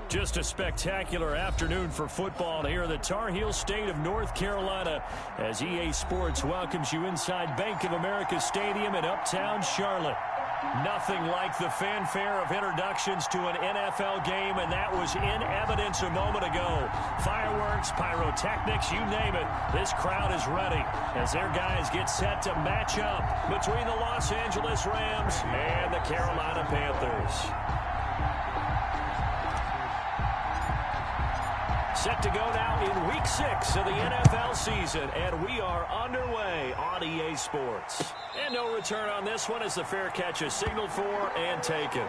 Just a spectacular afternoon for football here in the Tar Heel state of North Carolina as EA Sports welcomes you inside Bank of America Stadium in Uptown Charlotte. Nothing like the fanfare of introductions to an NFL game, and that was in evidence a moment ago. Fireworks, pyrotechnics, you name it. This crowd is ready as their guys get set to match up between the Los Angeles Rams and the Carolina Panthers. Set to go now in Week 6 of the NFL season, and we are underway on EA Sports. And no return on this one as the fair catch is signaled for and taken.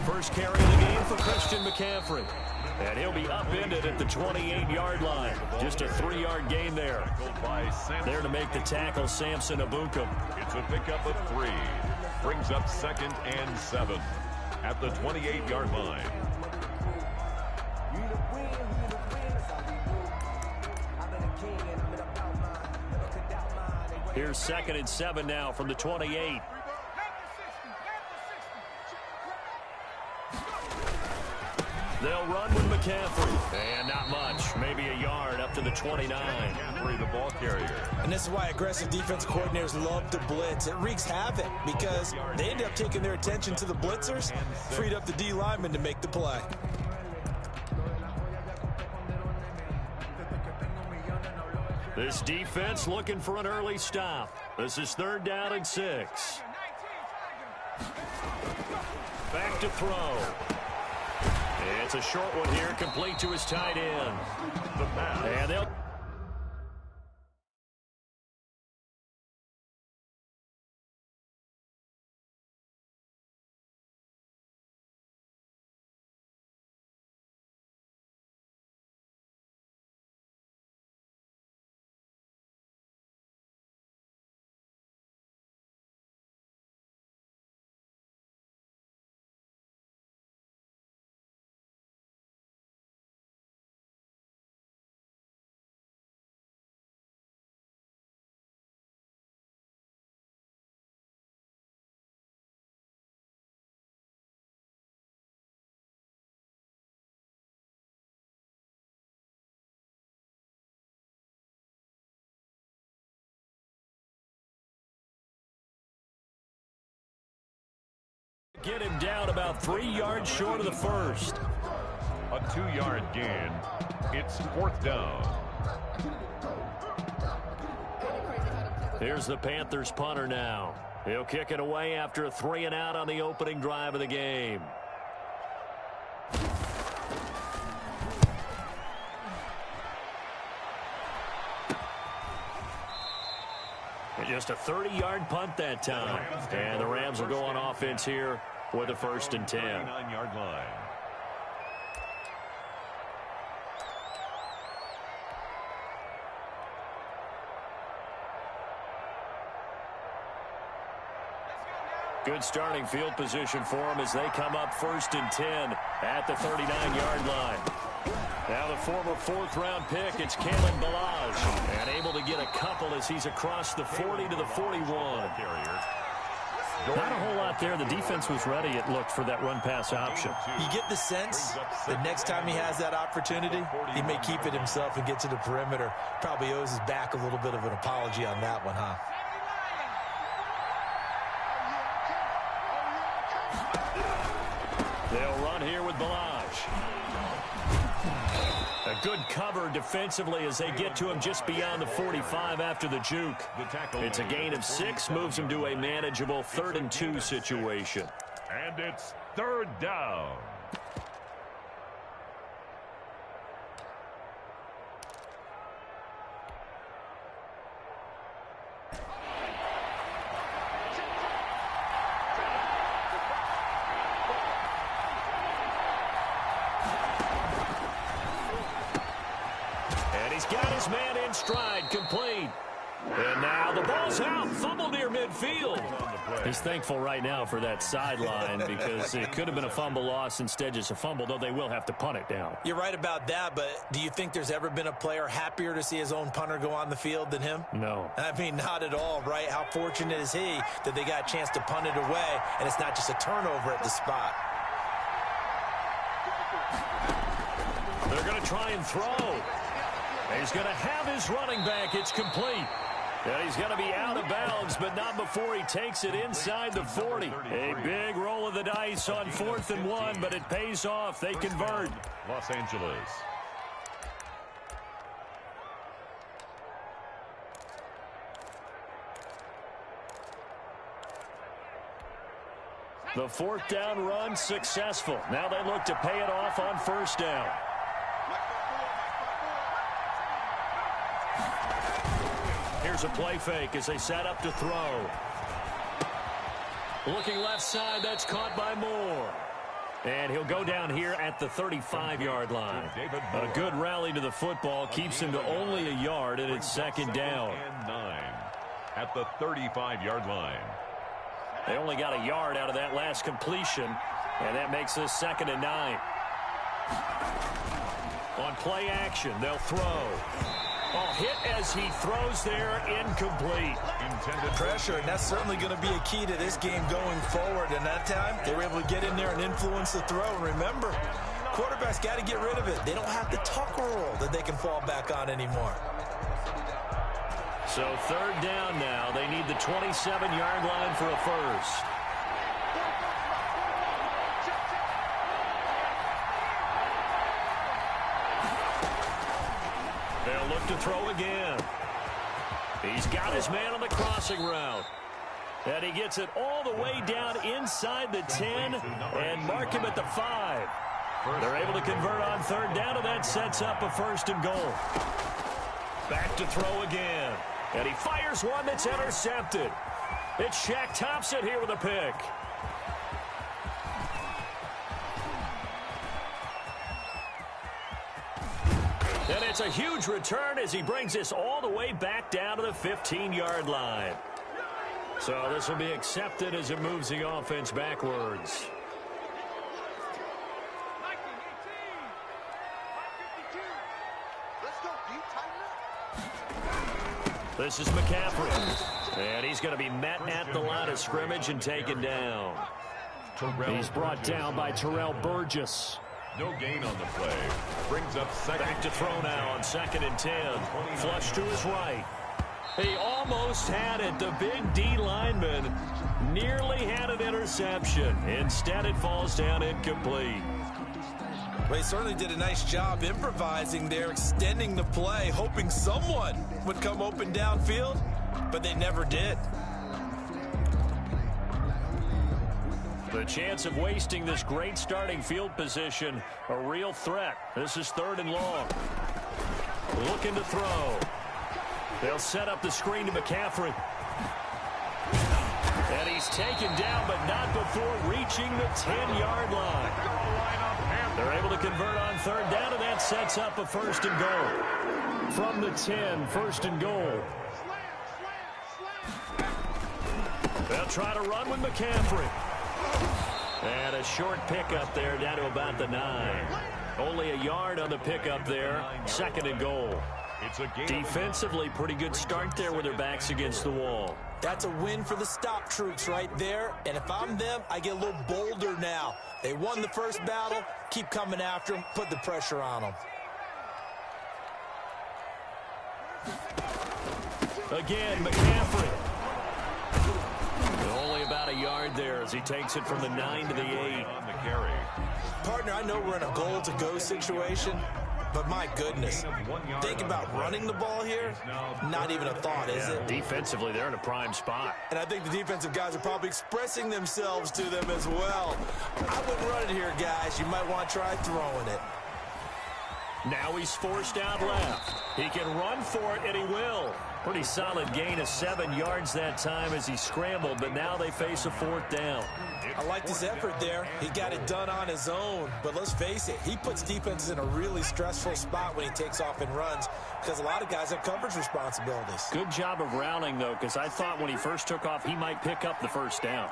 First carry of the game for Christian McCaffrey. And he'll be upended at the 28-yard line. Just a 3-yard gain there. There to make the tackle, Samson Abukum. It's a pickup of 3. Brings up 2nd and 7 at the 28-yard line. Here's 2nd and 7 now from the 28. They'll run with McCaffrey. And not much. Maybe a yard up to the 29. McCaffrey, the ball carrier. And this is why aggressive defensive coordinators love to blitz. It wreaks havoc because they end up taking their attention to the blitzers, freed up the D lineman to make the play. This defense looking for an early stop. This is 3rd down and 6. Back to throw. It's a short one here, complete to his tight end. And they'll... Get him down about 3 yards short of the first. A 2-yard gain. It's 4th down. Here's the Panthers punter now. He'll kick it away after a 3-and-out on the opening drive of the game. Just a 30-yard punt that time. And the Rams will go on offense here with a 1st and 10. 9-yard line. Good starting field position for them as they come up 1st and 10 at the 39-yard line. Now the former 4th-round pick, it's Kalen Ballage, and able to get a couple as he's across the 40 to the 41. Not a whole lot there. The defense was ready, it looked, for that run-pass option. You get the sense that next time he has that opportunity, he may keep it himself and get to the perimeter. Probably owes his back a little bit of an apology on that one, huh? They'll run here with Ballage. A good cover defensively as they get to him just beyond the 45 after the juke. It's a gain of 6, moves him to a manageable 3rd and 2 situation. And it's 3rd down. stride, complete. And now the ball's out, fumble near midfield. He's thankful right now for that sideline because it could have been a fumble loss, instead just a fumble, though they will have to punt it down. You're right about that, but do you think there's ever been a player happier to see his own punter go on the field than him? No. I mean, not at all, right? How fortunate is he that they got a chance to punt it away, and it's not just a turnover at the spot. They're going to try and throw. He's going to have his running back. It's complete. And he's going to be out of bounds, but not before he takes it inside the 40. A big roll of the dice on 4th and 1, but it pays off. They convert. Los Angeles. The 4th down run successful. Now they look to pay it off on 1st down. Here's a play fake as they set up to throw. Looking left side, that's caught by Moore. And he'll go down here at the 35-yard line. A good rally to the football keeps him to only a yard, and it's 2nd down. And 9 at the 35-yard line. They only got a yard out of that last completion, and that makes this 2nd and 9. On play action, they'll throw. Oh, hit as he throws there, incomplete. Intended Pressure, and that's certainly going to be a key to this game going forward. And that time, they were able to get in there and influence the throw. And remember, quarterbacks got to get rid of it. They don't have the tuck rule that they can fall back on anymore. So 3rd down now. They need the 27-yard line for a first. They'll look to throw again. He's got his man on the crossing route. And he gets it all the way down inside the 10 and mark him at the 5. They're able to convert on 3rd down, and that sets up a 1st and goal. Back to throw again. And he fires one that's intercepted. It's Shaq Thompson here with a pick. And it's a huge return as he brings this all the way back down to the 15-yard line. So this will be accepted as it moves the offense backwards. This is McCaffrey. And he's going to be met at the line of scrimmage and taken down. He's brought down by Terrell Burgess. No gain on the play. Brings up 2nd. Back to throw now on 2nd and 10. Flush to his right. He almost had it. The big D lineman nearly had an interception. Instead, it falls down incomplete. Well, he certainly did a nice job improvising there, extending the play, hoping someone would come open downfield, but they never did. The chance of wasting this great starting field position, a real threat. This is 3rd and long. Looking to throw. They'll set up the screen to McCaffrey. And he's taken down, but not before reaching the 10-yard line. They're able to convert on 3rd down, and that sets up a 1st and goal. From the 10, 1st and goal. They'll try to run with McCaffrey. And a short pickup there down to about the 9. Only a yard on the pickup there. 2nd and goal. Defensively, pretty good start there with their backs against the wall. That's a win for the stop troops right there. And if I'm them, I get a little bolder now. They won the first battle. Keep coming after them. Put the pressure on them. Again, McCaffrey. Only about a yard there as he takes it from the 9 to the 8. On the carry. Partner, I know we're in a goal-to-go situation, but my goodness, think about running the ball here. Not even a thought, is it? Defensively, they're in a prime spot. And I think the defensive guys are probably expressing themselves to them as well. I wouldn't run it here, guys. You might want to try throwing it. Now he's forced out left. He can run for it, and he will. Pretty solid gain of 7 yards that time as he scrambled, but now they face a 4th down. I liked his effort there. He got it done on his own. But let's face it, he puts defenses in a really stressful spot when he takes off and runs because a lot of guys have coverage responsibilities. Good job of rallying, though, because I thought when he first took off, he might pick up the 1st down.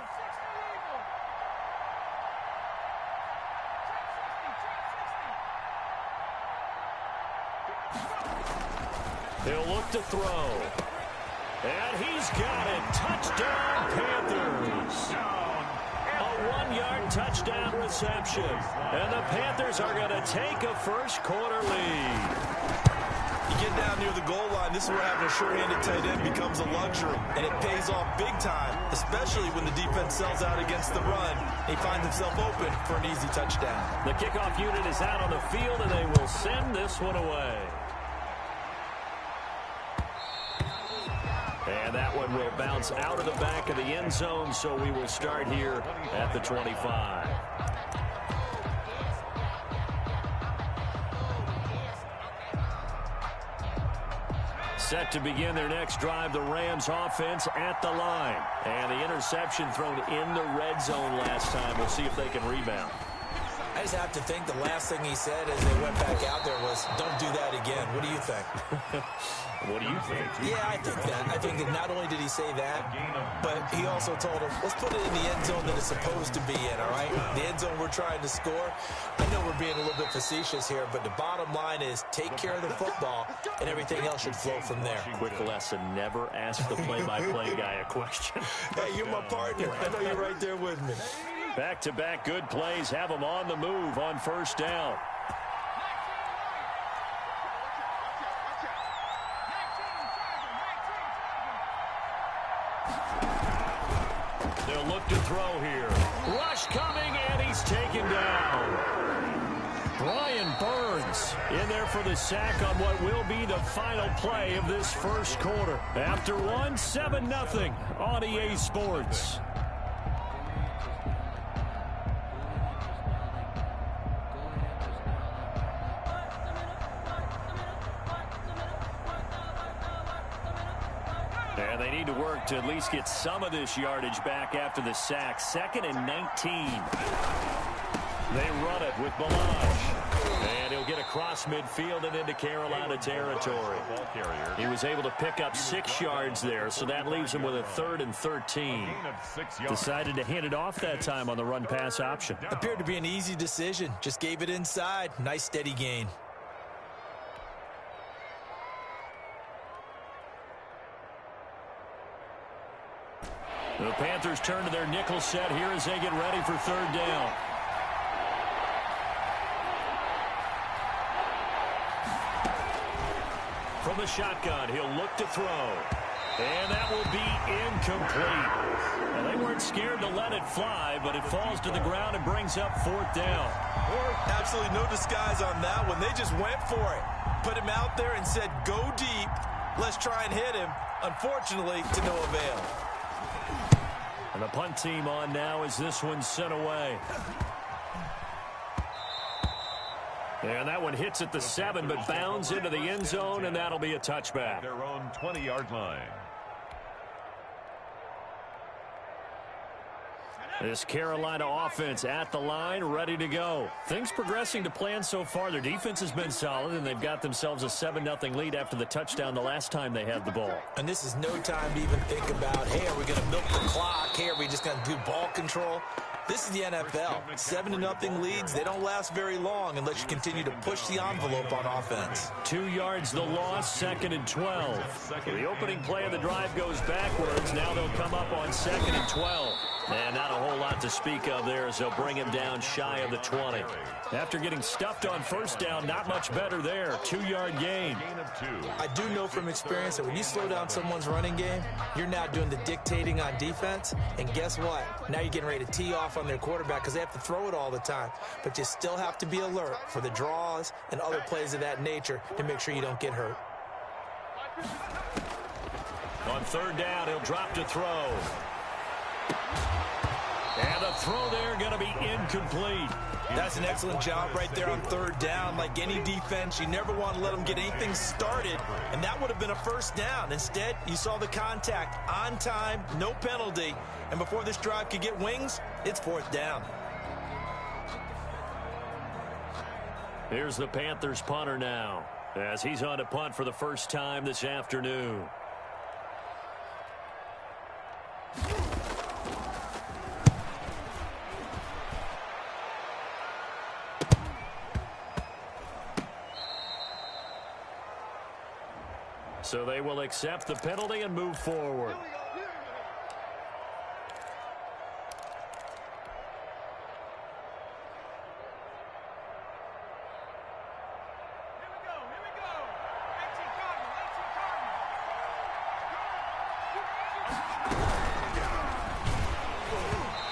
He'll look to throw. And he's got it. Touchdown, Panthers. A 1-yard touchdown reception. And the Panthers are going to take a first-quarter lead. You get down near the goal line, this is where having a sure-handed tight end becomes a luxury. And it pays off big time, especially when the defense sells out against the run. He finds himself open for an easy touchdown. The kickoff unit is out on the field, and they will send this one away. And that one will bounce out of the back of the end zone, so we will start here at the 25. Set to begin their next drive, the Rams offense at the line. And the interception thrown in the red zone last time. We'll see if they can rebound. I just have to think the last thing he said as they went back out there was, don't do that again. What do you think? What do you think? Yeah, I think that. I think that not only did he say that, but he also told him, let's put it in the end zone that it's supposed to be in, all right? The end zone we're trying to score. I know we're being a little bit facetious here, but the bottom line is take care of the football, and everything else should flow from there. Quick lesson, never ask the play-by-play guy a question. Hey, you're my partner. I know you're right there with me. Back-to-back good plays have them on the move on 1st down. They'll look to throw here. Rush coming, and he's taken down. Brian Burns in there for the sack on what will be the final play of this first quarter. After one, 7-0 on EA Sports. And they need to work to at least get some of this yardage back after the sack. 2nd and 19. They run it with Balaj. And he'll get across midfield and into Carolina territory. He was able to pick up 6 yards there, so that leaves him with a 3rd and 13. Decided to hand it off that time on the run-pass option. Appeared to be an easy decision. Just gave it inside. Nice steady gain. The Panthers turn to their nickel set here as they get ready for 3rd down. From the shotgun, he'll look to throw. And that will be incomplete. Well, they weren't scared to let it fly, but it falls to the ground and brings up 4th down. Absolutely no disguise on that one. They just went for it. Put him out there and said, go deep. Let's try and hit him. Unfortunately, to no avail. And the punt team on now as this one's sent away. And that one hits at the 7, but bounds into the end zone, and that'll be a touchback. Their own 20-yard line. This Carolina offense at the line, ready to go. Things progressing to plan so far. Their defense has been solid, and they've got themselves a 7-0 lead after the touchdown the last time they had the ball. And this is no time to even think about, hey, are we going to milk the clock? Hey, are we just going to do ball control? This is the NFL. 7-0 leads, they don't last very long unless you continue to push the envelope on offense. 2 yards the loss, 2nd and 12. The opening play of the drive goes backwards. Now they'll come up on 2nd and 12. And not a whole lot to speak of there as they'll bring him down shy of the 20. After getting stuffed on 1st down, not much better there. 2-yard gain. I do know from experience that when you slow down someone's running game, you're now doing the dictating on defense. And guess what? Now you're getting ready to tee off on their quarterback because they have to throw it all the time. But you still have to be alert for the draws and other plays of that nature to make sure you don't get hurt. On 3rd down, he'll drop to throw. And the throw there going to be incomplete. That's an excellent job right there on third down. Like any defense, you never want to let them get anything started, and that would have been a first down. Instead, you saw the contact on time, no penalty, and before this drive could get wings, it's fourth down. Here's the Panthers punter now, as he's on to punt for the first time this afternoon. So they will accept the penalty and move forward.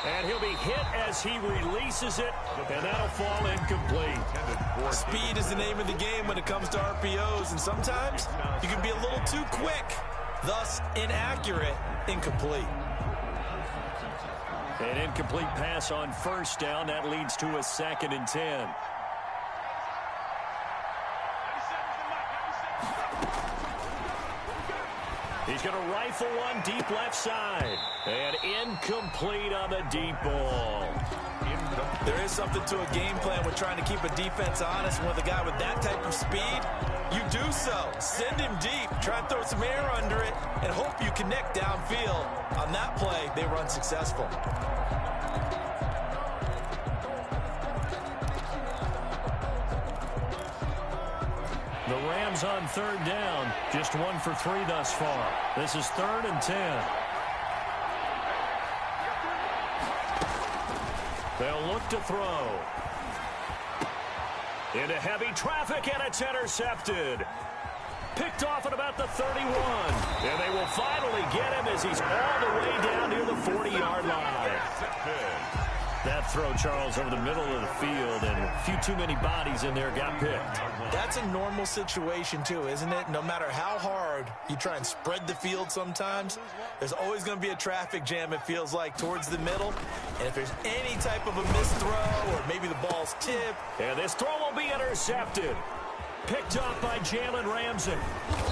And he'll be hit as he releases it, and that'll fall incomplete. Speed is the name of the game when it comes to RPOs, and sometimes you can be a little too quick, thus inaccurate, incomplete. An incomplete pass on first down. That leads to a 2nd and 10. He's going to rifle one deep left side. And incomplete on the deep ball. There is something to a game plan with trying to keep a defense honest. With a guy with that type of speed, you do so. Send him deep. Try and throw some air under it and hope you connect downfield. On that play, they were unsuccessful. The Rams on third down, just 1 for 3 thus far. This is 3rd and 10. They'll look to throw. Into heavy traffic, and it's intercepted. Picked off at about the 31. And they will finally get him as he's all the way down near the 40-yard line. That throw, Charles, over the middle of the field, and a few too many bodies in there got picked. That's a normal situation, too, isn't it? No matter how hard you try and spread the field sometimes, there's always going to be a traffic jam, it feels like, towards the middle. And if there's any type of a missed throw or maybe the ball's tipped. And this throw will be intercepted. Picked up by Jalen Ramsey.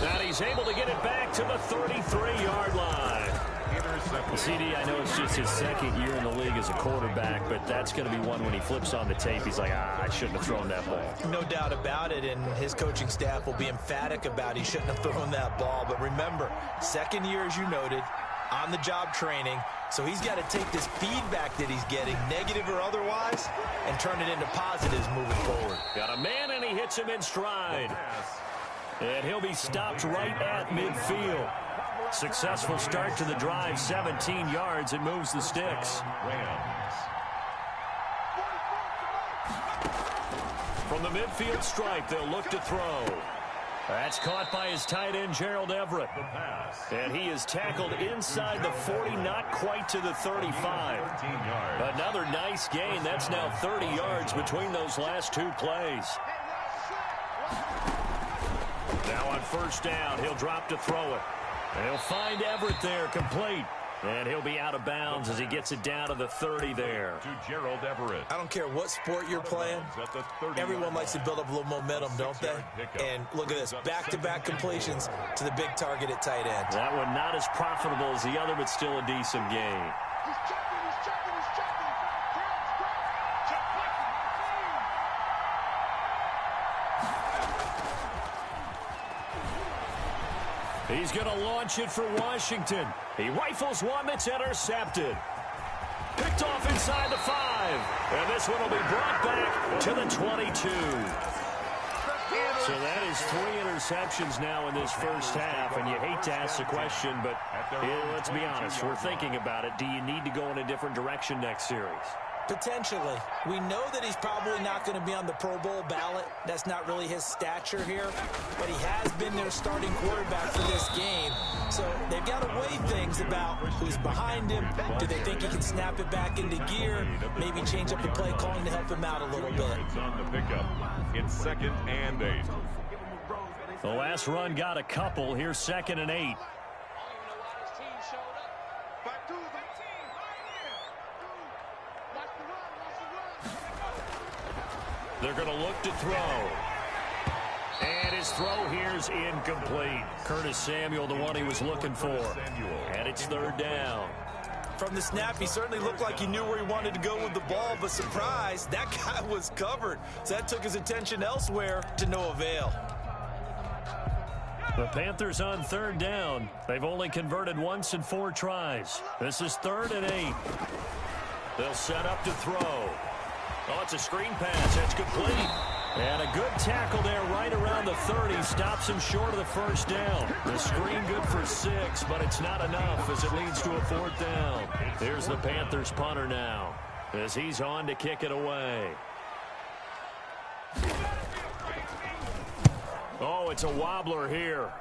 Now he's able to get it back to the 33-yard line. CD, I know it's just his 2nd year in the league as a quarterback, but that's going to be one when he flips on the tape. He's like, I shouldn't have thrown that ball. No doubt about it, and his coaching staff will be emphatic about he shouldn't have thrown that ball. But remember, 2nd year, as you noted, on-the-job training, so he's got to take this feedback that he's getting, negative or otherwise, and turn it into positives moving forward. Got a man, and he hits him in stride. And he'll be stopped right at midfield. Successful start to the drive, 17 yards, and moves the sticks. From the midfield stripe, they'll look to throw. That's caught by his tight end, Gerald Everett. And he is tackled inside the 40, not quite to the 35. Another nice gain. That's now 30 yards between those last 2 plays. Now on first down, he'll drop to throw it. And he'll find Everett there, complete. And he'll be out of bounds as he gets it down to the 30 there. To Gerald Everett. I don't care what sport you're playing. Everyone likes to build up a little momentum, don't they? And look at this, back-to-back completions to the big target at tight end. That one not as profitable as the other, but still a decent gain. He's going to launch it for Washington. He rifles one that's intercepted. Picked off inside the 5. And this one will be brought back to the 22. So that is 3 interceptions now in this first half. And you hate to ask the question, but let's be honest. We're thinking about it. Do you need to go in a different direction next series? Potentially. We know that he's probably not going to be on the Pro Bowl ballot. That's not really his stature here. But he has been their starting quarterback for this game. So they've got to weigh things about who's behind him. Do they think he can snap it back into gear? Maybe change up the play calling to help him out a little bit. On the pickup. It's 2nd and 8. The last run got a couple. Here's 2nd and 8. They're going to look to throw. And his throw here's incomplete. Curtis Samuel, the one he was looking for. And it's third down. From the snap, he certainly looked like he knew where he wanted to go with the ball, but surprise, that guy was covered. So that took his attention elsewhere to no avail. The Panthers on third down. They've only converted once in 4 tries. This is 3rd and 8. They'll set up to throw. Oh, it's a screen pass. That's complete. And a good tackle there right around the 30. Stops him short of the first down. The screen good for 6, but it's not enough as it leads to a 4th down. Here's the Panthers punter now as he's on to kick it away. Oh, it's a wobbler here.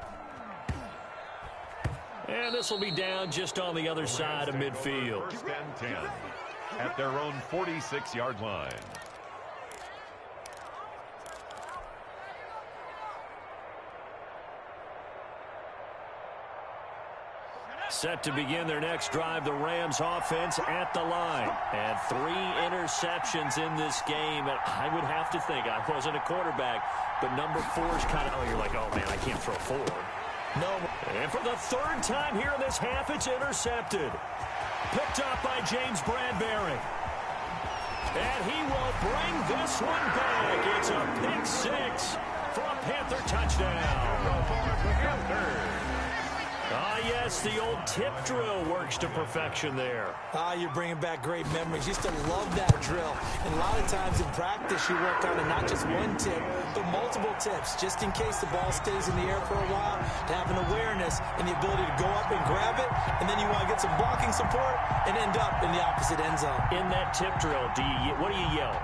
And this will be down just on the other side of midfield. 1st and 10 at their own 46-yard line. Set to begin their next drive, the Rams offense at the line. And 3 interceptions in this game. And I would have to think, I wasn't a quarterback, but number 4 is kind of, you're like, oh, man, I can't throw 4. No. And for the 3rd time here in this half, it's intercepted. Picked up by James Bradbury. And he will bring this one back. It's a pick 6 for a Panther touchdown. Ah, yes, the old tip drill works to perfection there. Ah, you're bringing back great memories. Used to love that drill. And a lot of times in practice, you work on it, not just one tip, but multiple tips, just in case the ball stays in the air for a while, to have an awareness and the ability to go up and grab it, and then you want to get some blocking support and end up in the opposite end zone. In that tip drill, what do you yell?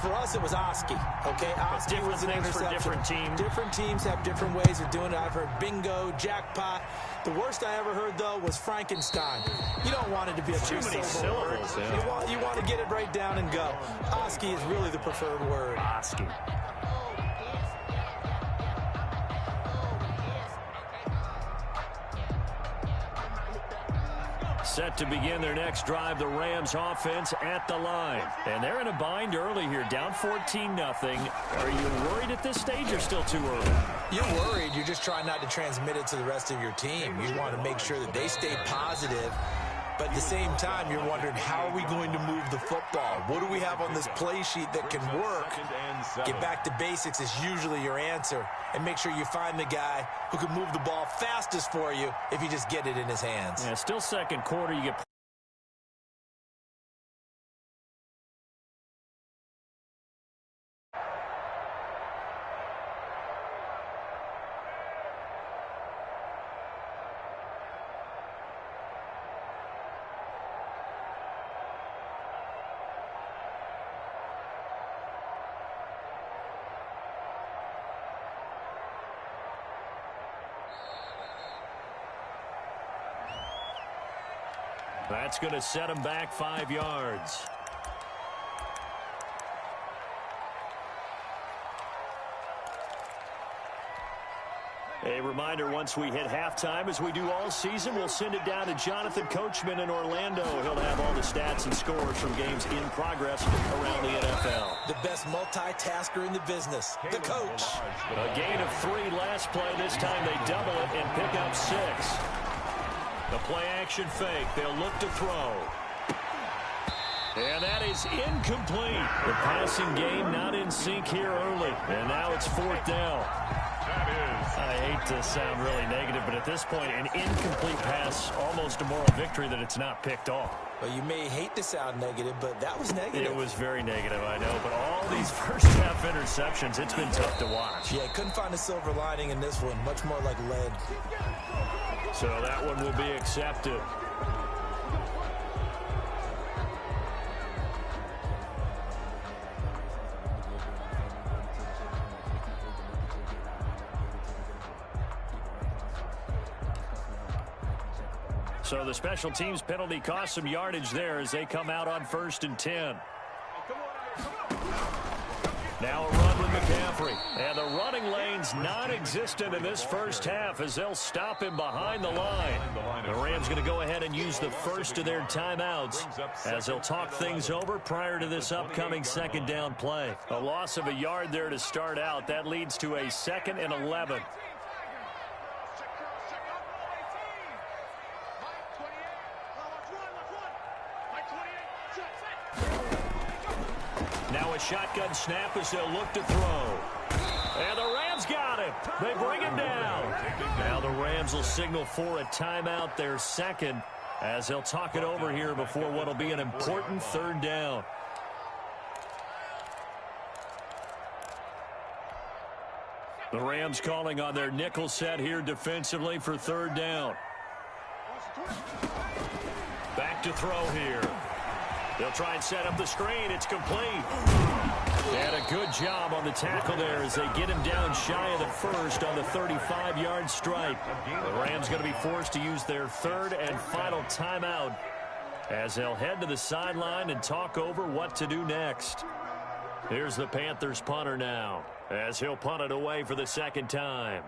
For us, it was Oski, okay? Oski was an interception. For different teams. Different teams have different ways of doing it. I've heard bingo, jackpot. The worst I ever heard, though, was Frankenstein. You don't want it to be a too many syllables. Yeah. You want to get it right down and go. Oski is really the preferred word. Oski. Set to begin their next drive, the Rams offense at the line. And they're in a bind early here, down 14-0. Are you worried at this stage or still too early? You're worried. You're just trying not to transmit it to the rest of your team. You want to make sure that they stay positive. But at the same time, you're wondering, how are we going to move the football? What do we have on this play sheet that can work? Get back to basics is usually your answer. And make sure you find the guy who can move the ball fastest for you if you just get it in his hands. Yeah, still second quarter. You get That's going to set him back 5 yards. A reminder, once we hit halftime, as we do all season, we'll send it down to Jonathan Coachman in Orlando. He'll have all the stats and scores from games in progress around the NFL. The best multitasker in the business, the coach. A gain of 3 last play. This time they double it and pick up 6. The play-action fake. They'll look to throw. And that is incomplete. The passing game not in sync here early. And now it's 4th down. I hate to sound really negative, but at this point, an incomplete pass, almost a moral victory that it's not picked off. Well, you may hate to sound negative, but that was negative. It was very negative, I know. But all these first-half interceptions, it's been tough to watch. Yeah, couldn't find a silver lining in this one. Much more like lead. So that one will be accepted. So the special teams penalty cost some yardage there as they come out on 1st and 10. Now a run with McCaffrey. And the running lane's non-existent in this first half as they'll stop him behind the line. The Rams going to go ahead and use the first of their timeouts as they'll talk things over prior to this upcoming second down play. A loss of a yard there to start out. That leads to a 2nd and 11. Now a shotgun snap as they'll look to throw. And the Rams got him. They bring him down. Now the Rams will signal for a timeout, their second, as they'll talk it over here before what will be an important third down. The Rams calling on their nickel set here defensively for third down. Back to throw here. They'll try and set up the screen. It's complete. And a good job on the tackle there as they get him down shy of the first on the 35-yard strike. The Rams going to be forced to use their third and final timeout as they'll head to the sideline and talk over what to do next. Here's the Panthers punter now as he'll punt it away for the second time.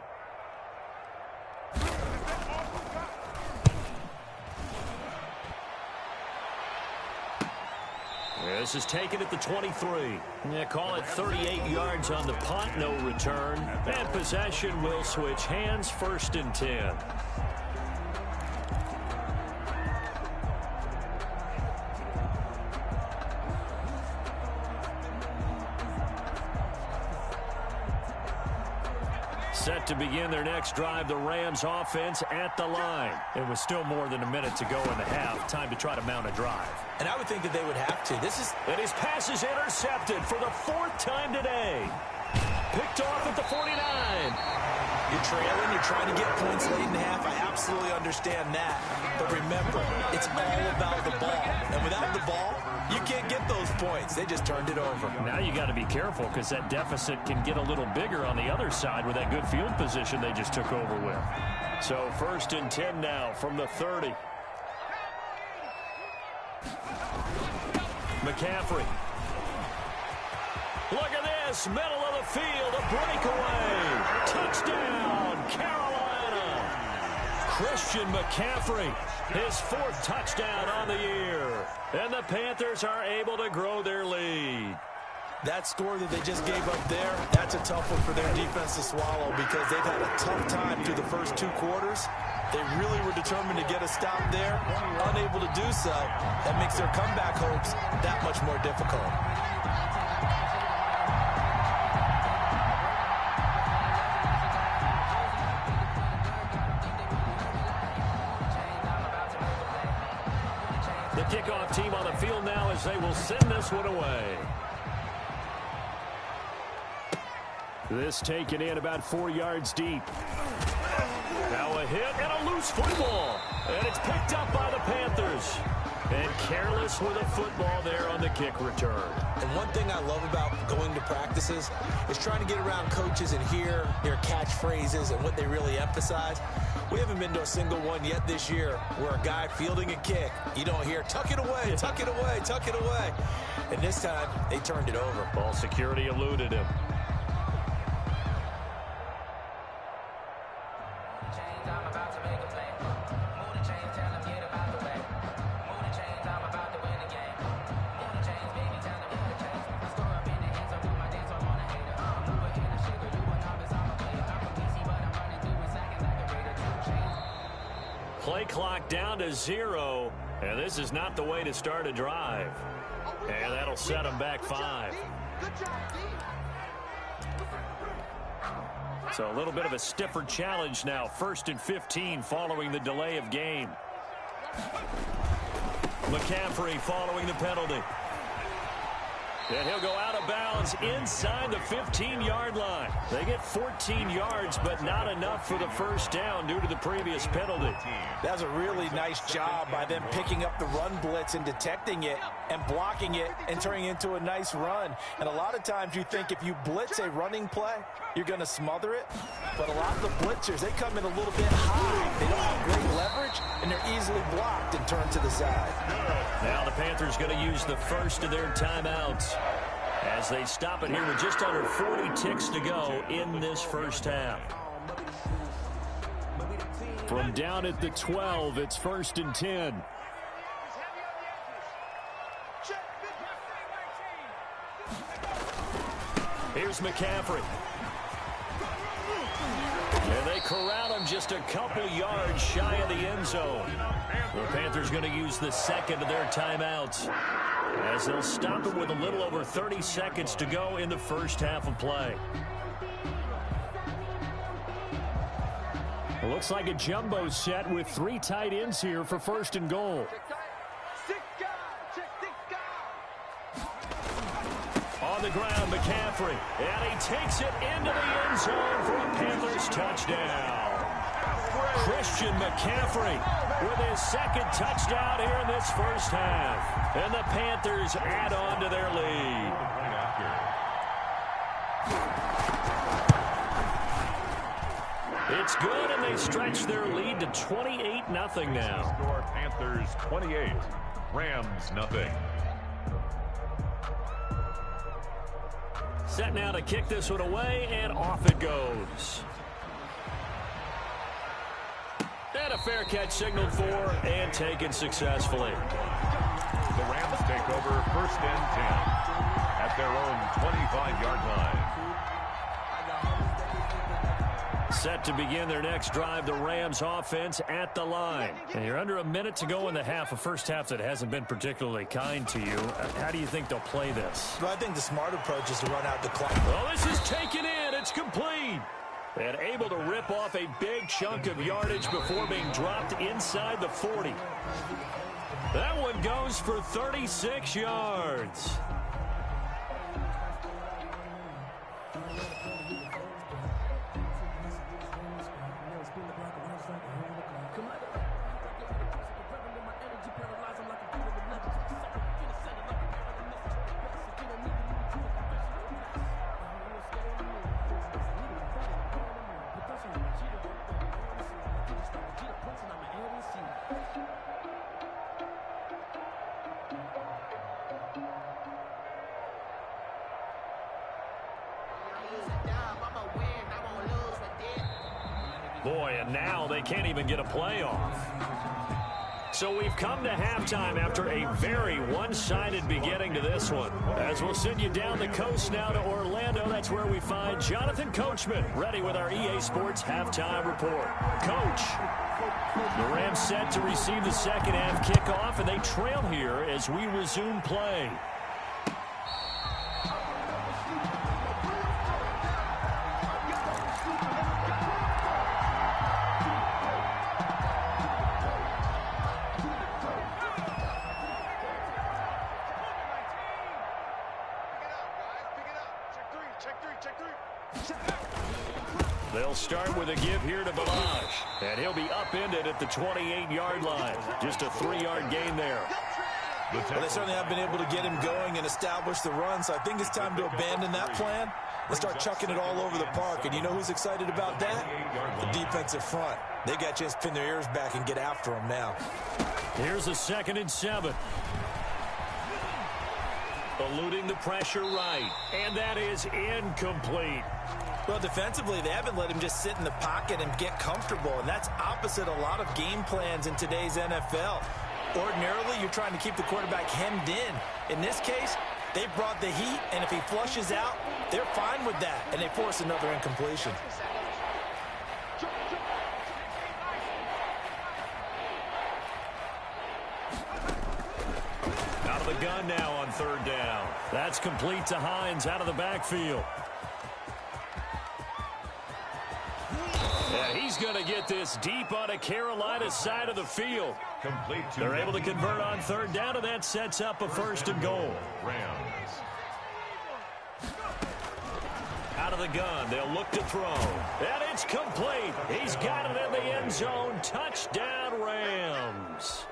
This is taken at the 23. Yeah, call it 38 yards on the punt, no return. And possession will switch hands, 1st and 10. Set to begin their next drive, the Rams offense at the line. It was still more than a minute to go in the half. Time to try to mount a drive. And I would think that they would have to. And his pass is intercepted for the 4th time today. Picked off at the 49. You're trailing, you're trying to get points late in the half. I absolutely understand that. But remember, it's all about the ball. And without the ball, you can't get those points. They just turned it over. Now you got to be careful because that deficit can get a little bigger on the other side with that good field position they just took over with. So 1st and 10 now from the 30. McCaffrey. Look at this, middle of the field, a breakaway. Touchdown, Carolina. Christian McCaffrey, his 4th touchdown on the year. And the Panthers are able to grow their lead. That score that they just gave up there, that's a tough one for their defense to swallow because they've had a tough time through the first 2 quarters. They really were determined to get a stop there, unable to do so. That makes their comeback hopes that much more difficult. The kickoff team on the field now as they will send this one away. This taken in about 4 yards deep. Now a hit and a loose football. And it's picked up by the Panthers. And careless with a football there on the kick return. And one thing I love about going to practices is trying to get around coaches and hear their catchphrases and what they really emphasize. We haven't been to a single one yet this year where a guy fielding a kick, you don't hear, tuck it away, tuck it away, tuck it away. And this time, they turned it over. Ball security eluded him. Play clock down to 0, and this is not the way to start a drive. And that'll set them back 5. So a little bit of a stiffer challenge now. 1st and 15 following the delay of game. McCaffrey following the penalty. And he'll go out of bounds inside the 15-yard line. They get 14 yards, but not enough for the first down due to the previous penalty. That was a really nice job by them picking up the run blitz and detecting it and blocking it and turning it into a nice run. And a lot of times you think if you blitz a running play, you're going to smother it. But a lot of the blitzers, they come in a little bit high. They don't have great leverage, and they're easily blocked and turned to the side. Now the Panthers going to use the first of their timeouts. as they stop it here with just under 40 ticks to go in this first half. From down at the 12, it's 1st and 10. Here's McCaffrey. And they corral him just a couple yards shy of the end zone. The Panthers going to use the second of their timeouts, as they'll stop it with a little over 30 seconds to go in the first half of play. It looks like a jumbo set with 3 tight ends here for 1st and goal. On the ground, McCaffrey, and he takes it into the end zone for a Panthers touchdown. Christian McCaffrey with his 2nd touchdown here in this first half. And the Panthers add on to their lead. It's good, and they stretch their lead to 28-0 now. Score Panthers 28, Rams nothing. Set now to kick this one away, and off it goes. And a fair catch signaled for and taken successfully. The Rams take over 1st and 10 at their own 25-yard line. Set to begin their next drive, the Rams offense at the line. And you're under a minute to go in the half, a first half that hasn't been particularly kind to you. How do you think they'll play this? Well, I think the smart approach is to run out the clock. Well, this is taken in. It's complete. And able to rip off a big chunk of yardage before being dropped inside the 40. That one goes for 36 yards. Boy, and now they can't even get a playoff. So we've come to halftime after a very one-sided beginning to this one. As we'll send you down the coast now to Orlando, that's where we find Jonathan Coachman, ready with our EA Sports halftime report. Coach, the Rams set to receive the second half kickoff, and they trail here as we resume play. They'll start with a give here to Balaj, and he'll be upended at the 28-yard line. Just a 3-yard gain there. Well, they certainly have been able to get him going and establish the run, so I think it's time to abandon that plan and start chucking it all over the park. And you know who's excited about that? The defensive front. They got a chance to pin their ears back and get after him now. Here's a 2nd and 7. Eluding the pressure right, and that is incomplete. Well, defensively, they haven't let him just sit in the pocket and get comfortable, and that's opposite a lot of game plans in today's NFL. Ordinarily, you're trying to keep the quarterback hemmed in. In this case, they brought the heat, and if he flushes out, they're fine with that, and they force another incompletion. Out of the gun now on 3rd down. That's complete to Hines out of the backfield. And he's going to get this deep on a Carolina side of the field. They're able to convert on 3rd down, and that sets up a 1st and goal. Rams. Out of the gun, they'll look to throw. And it's complete. He's got it in the end zone. Touchdown, Rams.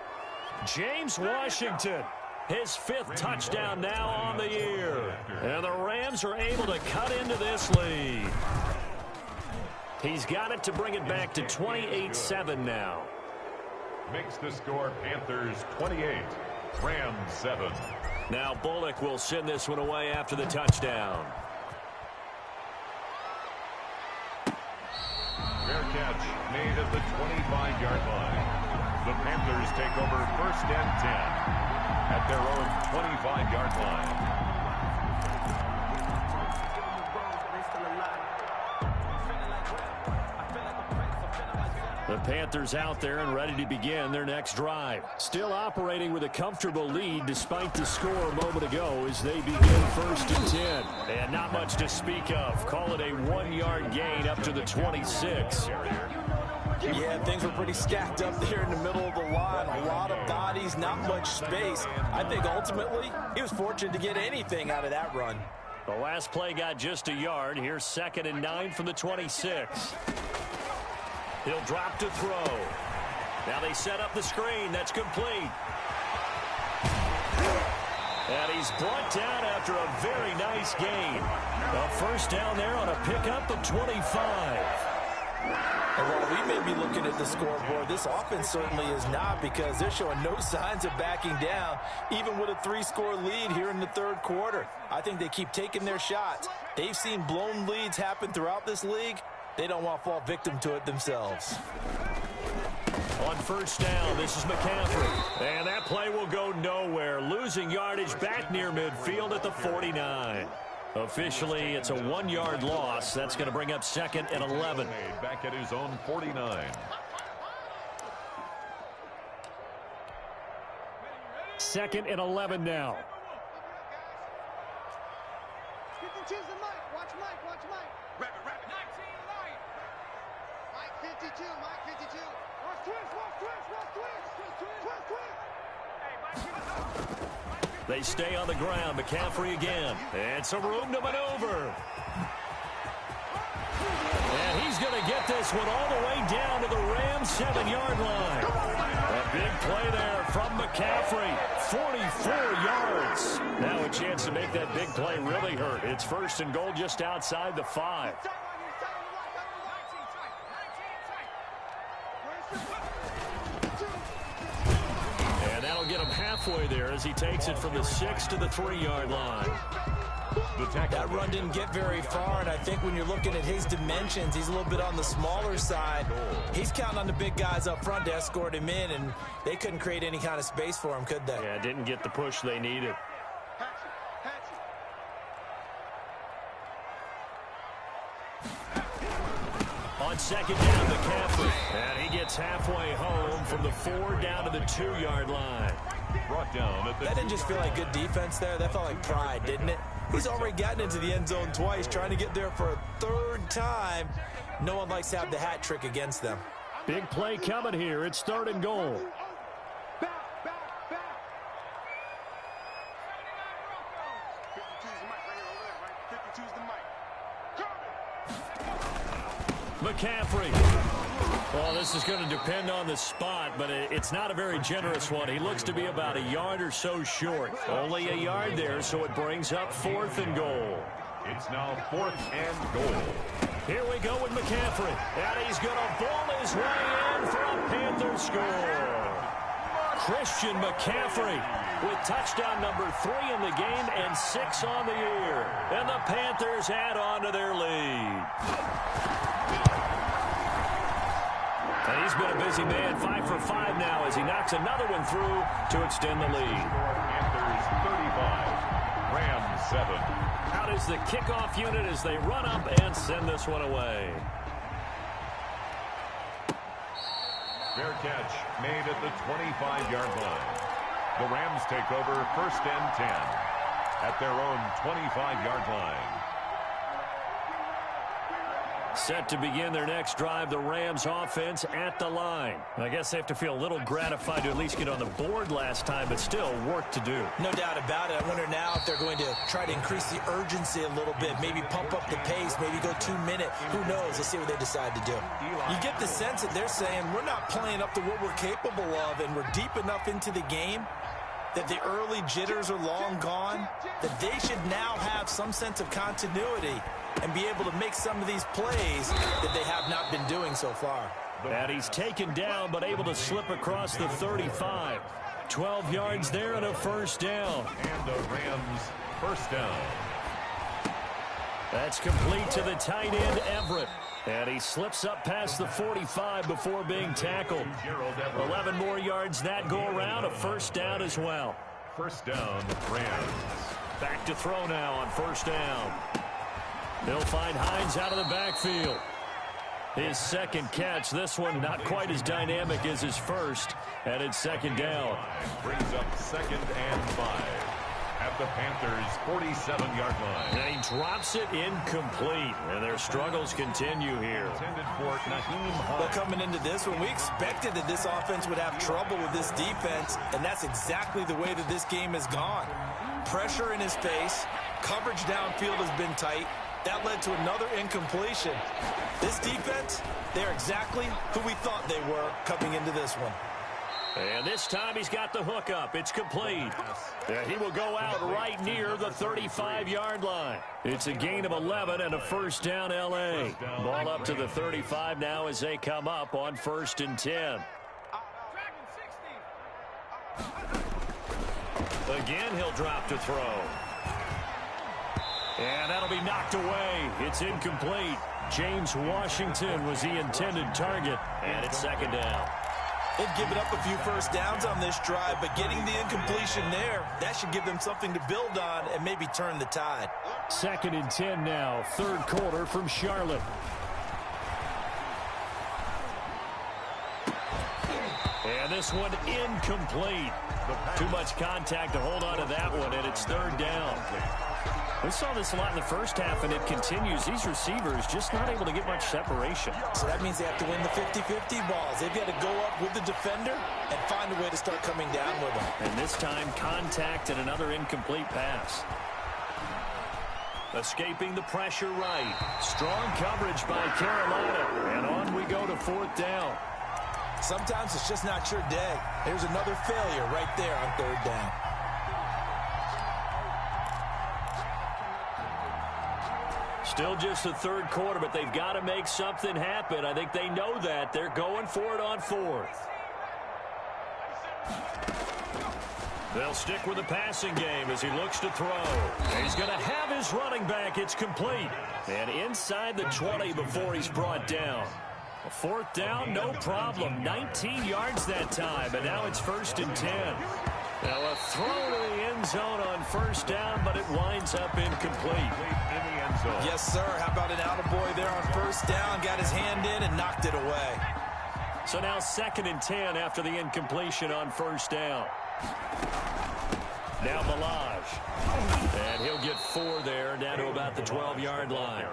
James Washington, his 5th touchdown now on the year. And the Rams are able to cut into this lead. He's got it to bring it back to 28-7 now. Makes the score Panthers 28, Rams 7. Now Bullock will send this one away after the touchdown. Fair catch made at the 25-yard line. The Panthers take over 1st and 10 at their own 25-yard line. The Panthers out there and ready to begin their next drive. Still operating with a comfortable lead despite the score a moment ago as they begin 1st and 10. And not much to speak of. Call it a 1-yard gain up to the 26. Yeah, things were pretty stacked up there in the middle of the line. A lot of bodies, not much space. I think ultimately he was fortunate to get anything out of that run. The last play got just a yard. Here's 2nd and 9 from the 26. He'll drop to throw. Now they set up the screen. That's complete. And he's brought down after a very nice gain. A 1st down there on a pickup of 25. And while we may be looking at the scoreboard, this offense certainly is not, because they're showing no signs of backing down, even with a 3-score lead here in the 3rd quarter. I think they keep taking their shots. They've seen blown leads happen throughout this league. They don't want to fall victim to it themselves. On 1st down, this is McCaffrey. And that play will go nowhere. Losing yardage back near midfield at the 49. Officially, it's a 1-yard loss. That's going to bring up 2nd and 11. Back at his own 49. 2nd and 11 now. 52's the Mike. Watch Mike. Watch Mike. Rapid. 19 Mike. Mike 52. Mike 52. Watch twist. Hey, Mike. They stay on the ground. McCaffrey again. And some room to maneuver. And he's going to get this one all the way down to the Rams' 7-yard line. A big play there from McCaffrey. 44 yards. Now a chance to make that big play really hurt. It's 1st and goal just outside the 5. And that'll get him halfway there as he takes it from the 6 to the 3-yard line. That run didn't get very far, and I think when you're looking at his dimensions, he's a little bit on the smaller side. He's counting on the big guys up front to escort him in, and they couldn't create any kind of space for him, could they? Yeah, didn't get the push they needed. On 2nd down, McCaffrey. And he gets halfway home from the 4 down to the 2-yard line. Brought down at the That didn't just feel like good defense there. That felt like pride, didn't it? He's already gotten into the end zone twice, trying to get there for a 3rd time. No one likes to have the hat trick against them. Big play coming here. It's 3rd and goal. McCaffrey. Well, this is going to depend on the spot, but it's not a very generous one. He looks to be about a yard or so short. Only a yard there, so it brings up 4th and goal. It's now 4th and goal. Here we go with McCaffrey. And he's going to ball his way in for a Panther score. Christian McCaffrey with touchdown number 3 in the game and 6 on the year. And the Panthers add on to their lead. And he's been a busy man, 5 for 5 now as he knocks another one through to extend the lead. Panthers 35, Rams 7. Out is the kickoff unit as they run up and send this one away. Fair catch made at the 25-yard line. The Rams take over 1st and 10 at their own 25-yard line. Set to begin their next drive, the Rams offense at the line. I guess they have to feel a little gratified to at least get on the board last time, but still work to do. No doubt about it. I wonder now if they're going to try to increase the urgency a little bit, maybe pump up the pace, maybe go 2-minute. Who knows? Let's see what they decide to do. You get the sense that they're saying we're not playing up to what we're capable of, and we're deep enough into the game that the early jitters are long gone, that they should now have some sense of continuity and be able to make some of these plays that they have not been doing so far. And he's taken down but able to slip across the 35. 12 yards there and a first down. And the Rams first down. That's complete to the tight end, Everett. And he slips up past the 45 before being tackled. 11 more yards that go around, a first down as well. First down, Rams. Back to throw now on first down. They'll find Hines out of the backfield. His second catch, this one not quite as dynamic as his first, and it's second down. Brings up 2nd and 5 at the Panthers' 47-yard line. And he drops it incomplete, and their struggles continue here. Intended for Naheem. Well, coming into this one, we expected that this offense would have trouble with this defense, and that's exactly the way that this game has gone. Pressure in his face, coverage downfield has been tight. That led to another incompletion. This defense, they're exactly who we thought they were coming into this one. And this time he's got the hook up. It's complete. And he will go out right near the 35-yard line. It's a gain of 11 and a first down, L.A. Ball up to the 35 now as they come up on 1st and 10. Again, he'll drop to throw. And that'll be knocked away. It's incomplete. James Washington was the intended target. And it's second down. They've given up a few first downs on this drive, but getting the incompletion there, that should give them something to build on and maybe turn the tide. 2nd and 10 now, 3rd quarter from Charlotte. And this one incomplete. Too much contact to hold on to that one, and it's 3rd down. We saw this a lot in the first half, and it continues. These receivers just not able to get much separation. So that means they have to win the 50-50 balls. They've got to go up with the defender and find a way to start coming down with them. And this time, contact and another incomplete pass. Escaping the pressure right. Strong coverage by Carolina. And on we go to 4th down. Sometimes it's just not your day. There's another failure right there on 3rd down. Still just the 3rd quarter, but they've got to make something happen. I think they know that. They're going for it on 4th. They'll stick with the passing game as he looks to throw. He's going to have his running back. It's complete. And inside the 20 before he's brought down. A 4th down, no problem. 19 yards that time, and now it's 1st and 10. Now a throw to the end zone on 1st down, but it winds up incomplete. In the end zone. Yes, sir. How about an attaboy there on 1st down? Got his hand in and knocked it away. So now 2nd and 10 after the incompletion on 1st down. Now Balaj. And he'll get 4 there, down to about the 12-yard line.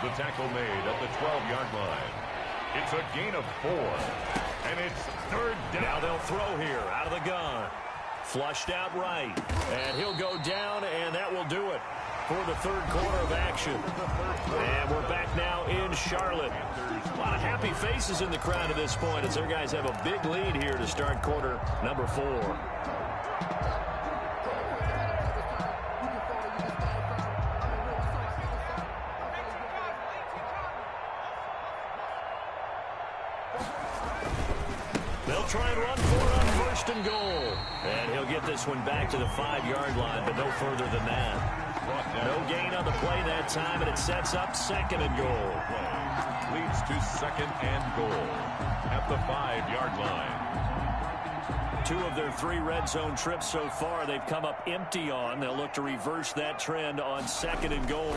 The tackle made at the 12-yard line. It's a gain of 4. And it's 3rd down. Now they'll throw here out of the gun. Flushed out right. And he'll go down, and that will do it for the 3rd quarter of action. And we're back now in Charlotte. A lot of happy faces in the crowd at this point as their guys have a big lead here to start quarter number 4. They'll try and run for it on 1st and goal. And he'll get this one back to the 5-yard line, but no further than that. No gain on the play that time, and it sets up 2nd and goal. Leads to 2nd and goal at the 5-yard line. 2 of their 3 red zone trips so far they've come up empty on. They'll look to reverse that trend on 2nd and goal.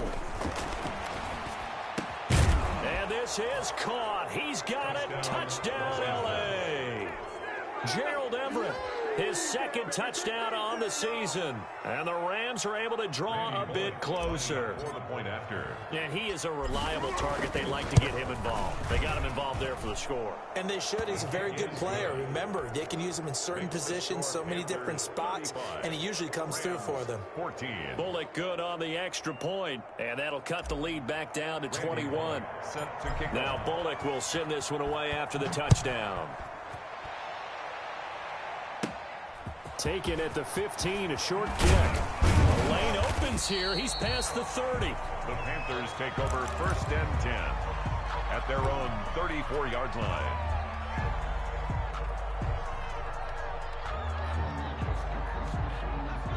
And this is caught. He's got it. Touchdown, L.A. Gerald Everett, his 2nd touchdown on the season. And the Rams are able to draw a bit closer. For the point after. And he is a reliable target. They like to get him involved. They got him involved there for the score. And they should. He's a very good player. Remember, they can use him in certain positions, so many different spots, and he usually comes through for them. 14. Bullock good on the extra point, and that'll cut the lead back down to 21. Set to kick Now off. Bullock will send this one away after the touchdown. Taken at the 15, a short kick. The lane opens here. He's past the 30. The Panthers take over 1st and 10 at their own 34-yard line.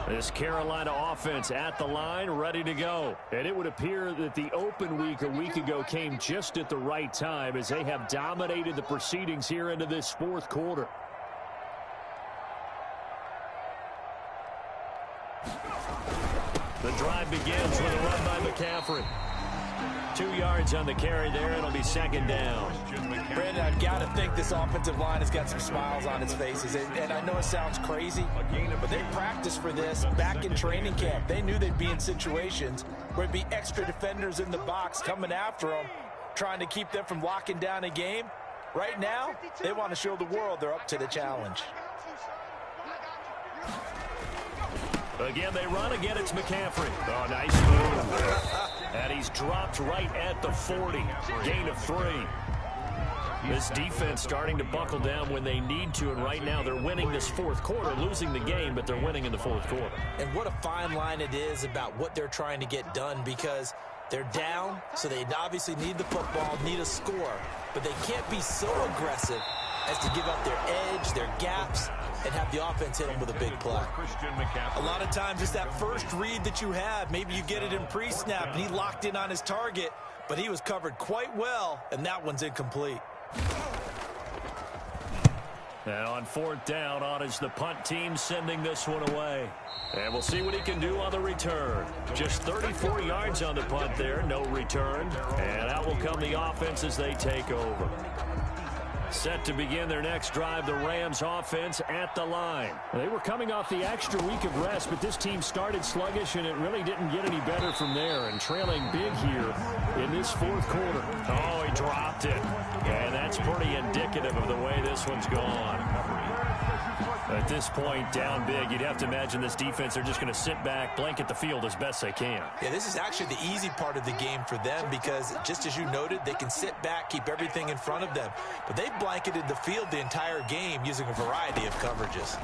This Carolina offense at the line, ready to go. And it would appear that the open week a week ago came just at the right time as they have dominated the proceedings here into this fourth quarter. The drive begins with a run by McCaffrey. 2 yards on the carry there. It'll be second down. Brandon, I've got to think this offensive line has got some smiles on its faces. And I know it sounds crazy, but they practiced for this back in training camp. They knew they'd be in situations where there'd be extra defenders in the box coming after them, trying to keep them from locking down a game. Right now, they want to show the world they're up to the challenge. Again, they run. Again, it's McCaffrey. Oh, nice move. And he's dropped right at the 40. Gain of 3. This defense starting to buckle down when they need to, and right now they're winning this fourth quarter, losing the game, but they're winning in the fourth quarter. And what a fine line it is about what they're trying to get done, because they're down, so they obviously need the football, need a score, but they can't be so aggressive as to give up their edge, their gaps, and have the offense hit them with a big play. A lot of times it's that first read that you have. Maybe you get it in pre-snap, and he locked in on his target, but he was covered quite well, and that one's incomplete. Now on fourth down, on is the punt team sending this one away. And we'll see what he can do on the return. Just 34 yards on the punt there, no return. And out will come the offense as they take over. Set to begin their next drive, the Rams offense at the line. They were coming off the extra week of rest, but this team started sluggish, and it really didn't get any better from there. And trailing big here in this fourth quarter. Oh, he dropped it. And that's pretty indicative of the way this one's gone. At this point, down big, you'd have to imagine this defense are just going to sit back, blanket the field as best they can. Yeah, this is actually the easy part of the game for them because, just as you noted, they can sit back, keep everything in front of them. But they've blanketed the field the entire game using a variety of coverages.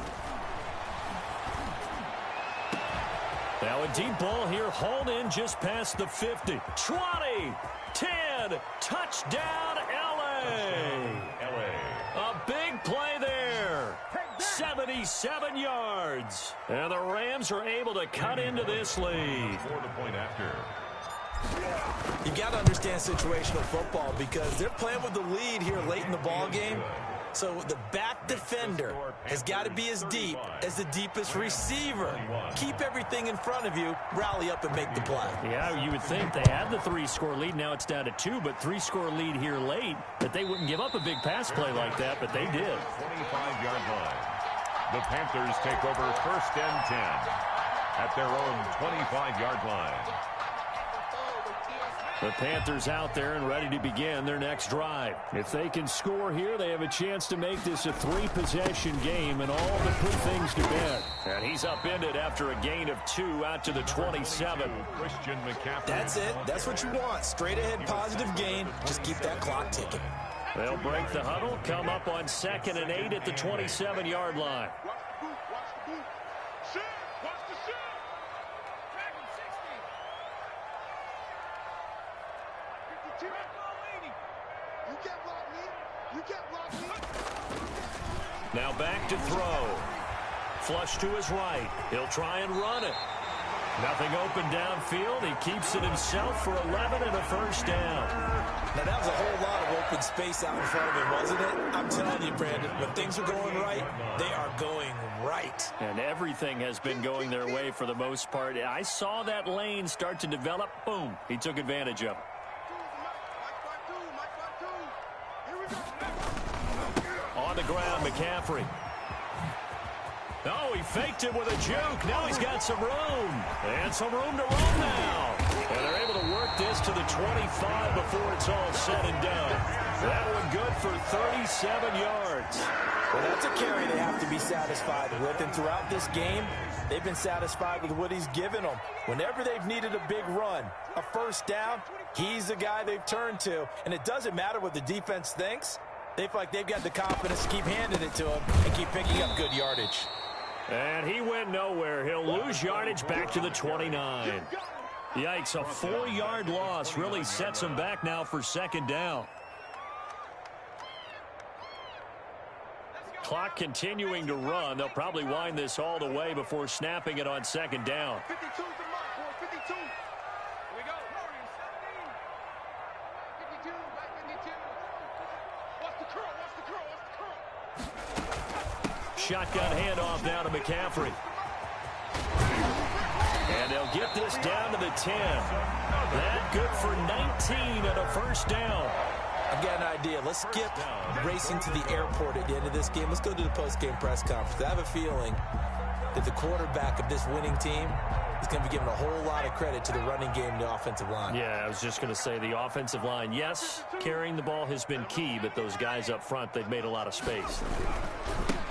Now a deep ball here, hauled in just past the 50. 20, 10, touchdown, L.A. A big play there. 77 yards. And the Rams are able to cut into this lead. For the point after. You got to understand situational football because they're playing with the lead here late in the ball game. So the back defender has got to be as deep as the deepest receiver. Keep everything in front of you, rally up and make the play. Yeah, you would think they had the 3-score lead. Now it's down to 2, but 3-score lead here late, that they wouldn't give up a big pass play like that, but they did. 25-yard line. The Panthers take over first and 10 at their own 25-yard line. The Panthers out there and ready to begin their next drive. If they can score here, they have a chance to make this a 3-possession game and all but put things to bed. And he's upended after a gain of 2 out to the 27. Christian McCaffrey. That's it. That's what you want. Straight ahead positive gain. Just keep that clock ticking. They'll break the huddle, come up on 2nd and 8 at the 27-yard line. Now back to throw. Flush to his right. He'll try and run it. Nothing open downfield. He keeps it himself for 11 and a first down. Now, that was a whole lot of open space out in front of him, wasn't it? I'm telling you, Brandon, when things are going right, they are going right. And everything has been going their way for the most part. I saw that lane start to develop. Boom. He took advantage of it. On the ground, McCaffrey. Oh, he faked it with a juke. Now he's got some room. And some room to run now. And they're able to work this to the 25 before it's all said and done. That one good for 37 yards. Well, that's a carry they have to be satisfied with. And throughout this game, they've been satisfied with what he's given them. Whenever they've needed a big run, a first down, he's the guy they've turned to. And it doesn't matter what the defense thinks. They feel like they've got the confidence to keep handing it to him and keep picking up good yardage. And he went nowhere. He'll lose yardage back to the 29. Yikes, a 4-yard loss really sets him back now for second down. Clock continuing to run. They'll probably wind this all the way before snapping it on second down. 52's the mark, boy. 52. Here we go. 52, right 52. What's the curl? What's the curl? What's the curl? Shotgun handoff now to McCaffrey. And they'll get this down to the 10. That good for 19 and a first down. I've got an idea. Let's skip racing to the airport at the end of this game. Let's go to the post-game press conference. I have a feeling that the quarterback of this winning team is going to be giving a whole lot of credit to the running game and the offensive line. Yeah, I was just going to say the offensive line, yes, carrying the ball has been key, but those guys up front, they've made a lot of space.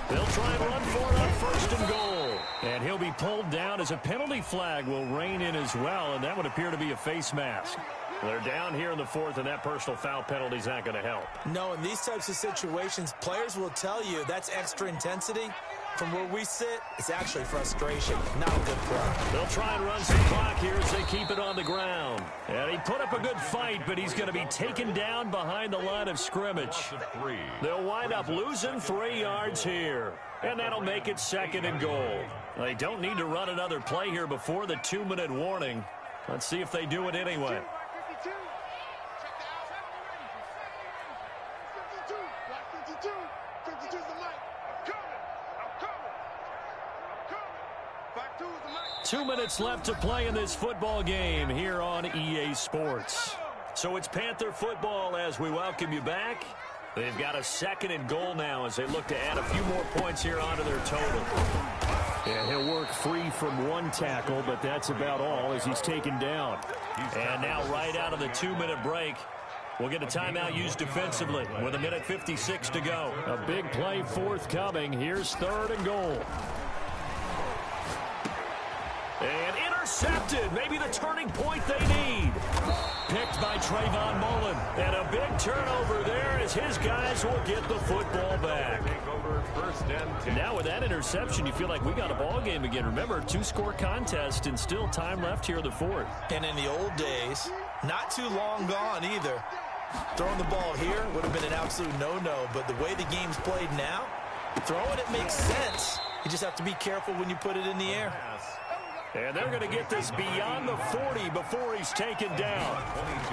They'll try and run for it on first and goal. And he'll be pulled down as a penalty flag will rein in as well, and that would appear to be a face mask. They're down here in the fourth, and that personal foul penalty is not going to help. No, in these types of situations, players will tell you that's extra intensity. From where we sit, it's actually frustration, not a good play. They'll try and run some clock here as they keep it on the ground. And he put up a good fight, but he's going to be taken down behind the line of scrimmage. They'll wind up losing 3 yards here. And that'll make it second and goal. They don't need to run another play here before the 2-minute warning. Let's see if they do it anyway. 2 minutes left to play in this football game here on EA Sports. So it's Panther football as we welcome you back. They've got a second and goal now as they look to add a few more points here onto their total. Yeah, he'll work free from one tackle, but that's about all as he's taken down. And now right out of the 2-minute break, we'll get a timeout used defensively with 1:56 to go. A big play forthcoming. Here's third and goal. And intercepted. Maybe the turning point they need. Picked by Trayvon Mullen. And a big turnover there as his guys will get the football back. Now with that interception, you feel like we got a ball game again. Remember, 2-score contest and still time left here in the fourth. And in the old days, not too long gone either. Throwing the ball here would have been an absolute no-no. But the way the game's played now, throwing it makes sense. You just have to be careful when you put it in the air. And they're going to get this beyond the 40 before he's taken down.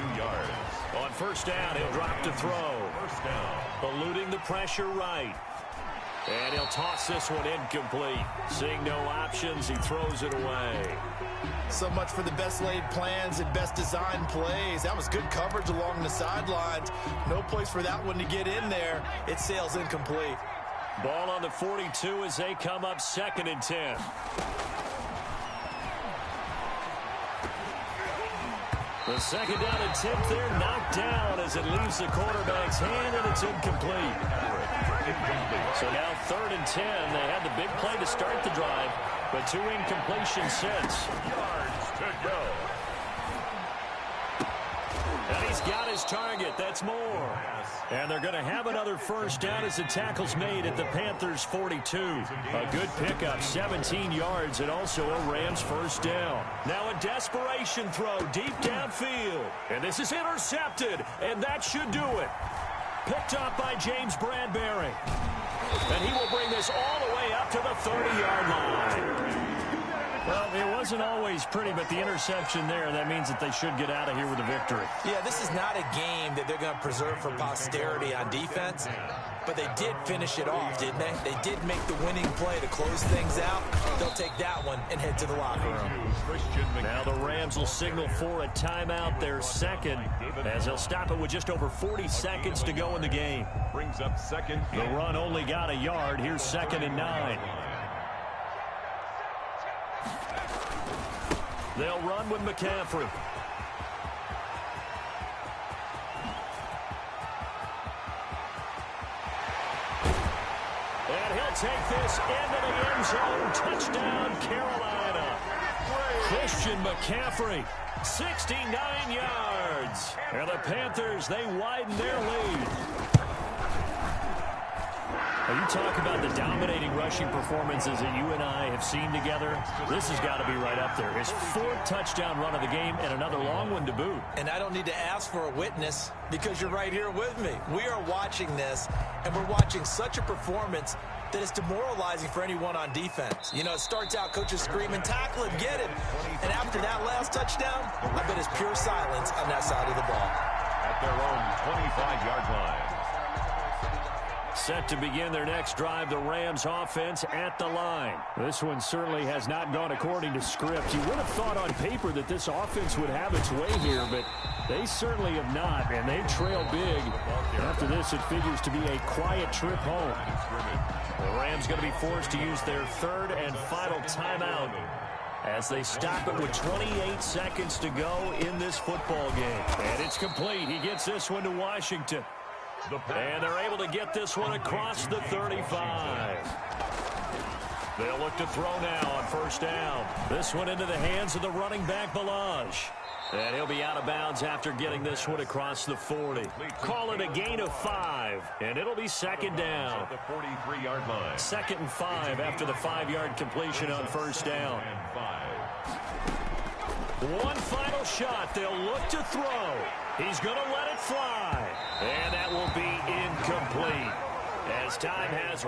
22 yards. On first down, he'll drop to throw. First down. Eluding the pressure right. And he'll toss this one incomplete. Seeing no options, he throws it away. So much for the best laid plans and best designed plays. That was good coverage along the sidelines. No place for that one to get in there. It sails incomplete. Ball on the 42 as they come up second and 10. The second down attempt there knocked down as it leaves the quarterback's hand, and it's incomplete. So now third and 10. They had the big play to start the drive, but 2 incompletions since. Yards to go. And he's got his target. That's more. And they're going to have another first down as the tackle's made at the Panthers' 42. A good pickup, 17 yards, and also a Rams first down. Now a desperation throw deep downfield. And this is intercepted, and that should do it. Picked up by James Bradbury. And he will bring this all the way up to the 30-yard line. Well, it wasn't always pretty, but the interception there, that means that they should get out of here with a victory. Yeah, this is not a game that they're going to preserve for posterity on defense, but they did finish it off, didn't they? They did make the winning play to close things out. They'll take that one and head to the locker room. Now the Rams will signal for a timeout, their second, as they'll stop it with just over 40 seconds to go in the game. Brings up second. The run only got a yard. Here's second and 9. They'll run with McCaffrey. And he'll take this into the end zone. Touchdown, Carolina. Christian McCaffrey, 69 yards. And the Panthers, they widen their lead. Well, you talk about the dominating rushing performances that you and I have seen together. This has got to be right up there. His fourth touchdown run of the game and another long one to boot. And I don't need to ask for a witness because you're right here with me. We are watching this, and we're watching such a performance that is demoralizing for anyone on defense. You know, it starts out coaches screaming, tackle him, get him. And after that last touchdown, I bet it's pure silence on that side of the ball. At their own 25-yard line. Set to begin their next drive, the Rams offense at the line. This one certainly has not gone according to script. You would have thought on paper that this offense would have its way here, but they certainly have not, and they trail big. After this, it figures to be a quiet trip home. The Rams going to be forced to use their third and final timeout as they stop it with 28 seconds to go in this football game. And it's complete. He gets this one to Washington. And they're able to get this one across the 35. They'll look to throw now on first down. This one into the hands of the running back, Balaj. And he'll be out of bounds after getting this one across the 40. Call it a gain of 5, and it'll be second down. At the 43-yard line. 2nd and 5 after the 5-yard completion on first down. One final shot. They'll look to throw. He's going to let it fly. And that will be incomplete as time has